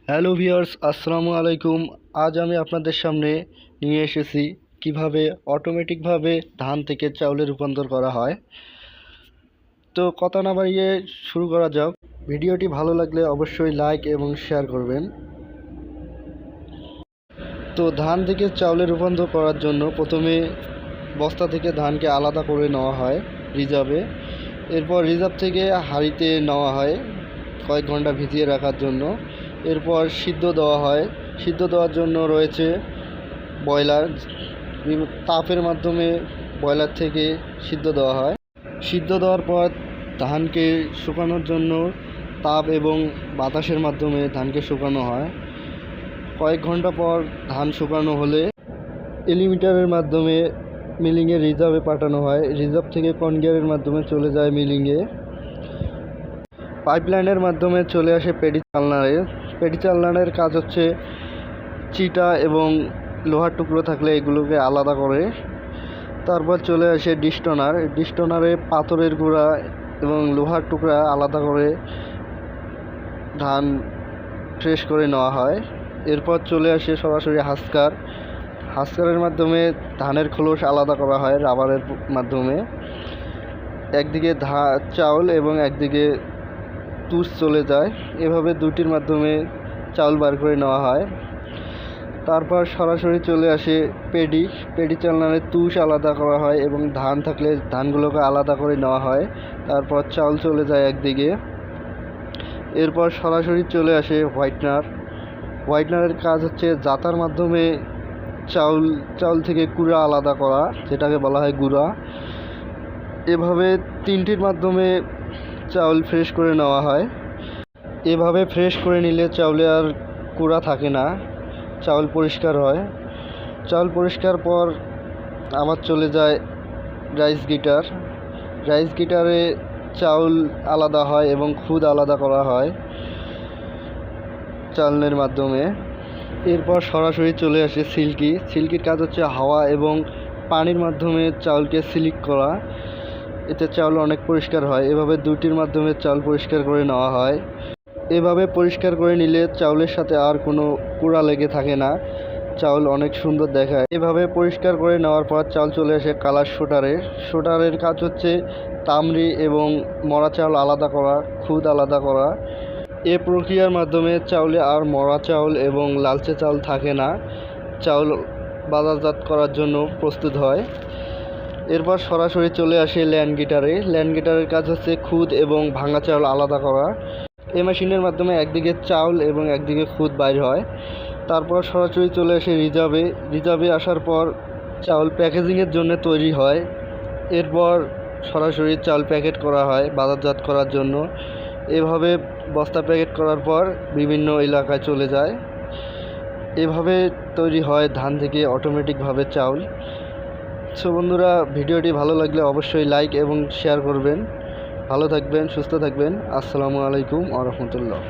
Hello viewers, আসসালামু আলাইকুম। আজ আমি আপনাদের সামনে নিয়ে এসেছি কিভাবে অটোমেটিকভাবে ধান থেকে চাউলে রূপান্তর করা হয়। তো কথা না বাড়িয়ে শুরু করা যাক। ভিডিওটি ভালো লাগলে অবশ্যই লাইক এবং শেয়ার করবেন। তো ধান থেকে চাউলে রূপান্তর করার জন্য প্রথমে বস্তা থেকে ধানকে আলাদা করে নেওয়া হয় রিজার্ভে। এরপর রিজার্ভ থেকে হাঁড়িতে নেওয়া হয় কয়েক ঘন্টা ভিজিয়ে রাখার জন্য। এরপর সিদ্ধ দেওয়া হয়। সিদ্ধ দেওয়ার জন্য রয়েছে বয়লার। তাপের মাধ্যমে বয়লার থেকে সিদ্ধ দেওয়া হয়। সিদ্ধ দেওয়ার পর ধানকে শুকানোর জন্য তাপ এবং বাতাসের মাধ্যমে ধানকে শুকানো হয়। কয়েক ঘন্টা পর ধান শুকানো হলে এলিমিটারের মাধ্যমে মিলিংয়ে রিজার্ভে পাঠানো হয়। রিজার্ভ থেকে কনভেয়ারের মাধ্যমে চলে যায় মিলিংয়ে। পাইপলাইনের মাধ্যমে চলে আসে পেডি চালনারে। পেডি চালনারের কাজ হচ্ছে চিটা এবং লোহার টুকরো থাকলে এগুলোকে আলাদা করে। তারপর চলে আসে ডিস্টনার। ডিস্টনারে পাথরের গুঁড়া এবং লোহার টুকরা আলাদা করে ধান ফ্রেশ করে নেওয়া হয়। এরপর চলে আসে সরাসরি হাস্কার। হাস্কারের মাধ্যমে ধানের খোলস আলাদা করা হয় রাবারের মাধ্যমে। একদিকে চাউল এবং একদিকে তুষ চলে যায়। এভাবে দুটির মাধ্যমে চাউল বার করে নেওয়া হয়। তারপর সরাসরি চলে আসে পেডি চালনারে তুষ আলাদা করা হয় এবং ধান থাকলে ধানগুলোকে আলাদা করে নেওয়া হয়। তারপর চাউল চলে যায় একদিকে। এরপর সরাসরি চলে আসে হোয়াইটনারের কাজ হচ্ছে জাতার মাধ্যমে চাউল থেকে কুড়া আলাদা করা, যেটাকে বলা হয় গুঁড়া। এভাবে তিনটির মাধ্যমে চাউল ফ্রেশ করে নেওয়া হয়। এভাবে ফ্রেশ করে নিলে চাউলে আর কুড়া থাকে না, চাউল পরিষ্কার হয়। চাউল পরিষ্কার পর আবার চলে যায় রাইস গিটারে চাউল আলাদা হয় এবং খুদ আলাদা করা হয় চালনের মাধ্যমে। এরপর সরাসরি চলে আসে সিল্কির কাজ হচ্ছে হাওয়া এবং পানির মাধ্যমে চাউলকে সিলিক করা। এতে চাউল অনেক পরিষ্কার হয়। এভাবে দুটির মাধ্যমে চাউল পরিষ্কার করে নেওয়া হয়। এভাবে পরিষ্কার করে নিলে চাউলের সাথে আর কোনো কুড়া লেগে থাকে না, চাউল অনেক সুন্দর দেখায়। এভাবে পরিষ্কার করে নেওয়ার পর চাউল চলে আসে কালার শুটারের কাজ হচ্ছে তামড়ি এবং মরা চাউল আলাদা করা, খুদ আলাদা করা। এ প্রক্রিয়ার মাধ্যমে চাউলে আর মরা চাউল এবং লালচে চাউল থাকে না, চাউল বাজারজাত করার জন্য প্রস্তুত হয়। এরপর সরাসরি চলে আসে ল্যান্ড গিটারের কাজ হচ্ছে খুদ এবং ভাঙা চাউল আলাদা করা। এই মেশিনের মাধ্যমে একদিকে চাউল এবং একদিকে খুদ বাইর হয়। তারপর সরাসরি চলে আসে রিজার্ভে আসার পর চাউল প্যাকেজিংয়ের জন্য তৈরি হয়। এরপর সরাসরি চাউল প্যাকেট করা হয় বাজারজাত করার জন্য। এভাবে বস্তা প্যাকেট করার পর বিভিন্ন এলাকায় চলে যায়। এভাবে তৈরি হয় ধান থেকে অটোমেটিকভাবে চাউল। সো বন্ধুরা, ভিডিওটি ভালো লাগলে অবশ্যই লাইক এবং শেয়ার করবেন। ভালো থাকবেন, সুস্থ থাকবেন। আসসালামু আলাইকুম ওয়া রাহমাতুল্লাহ।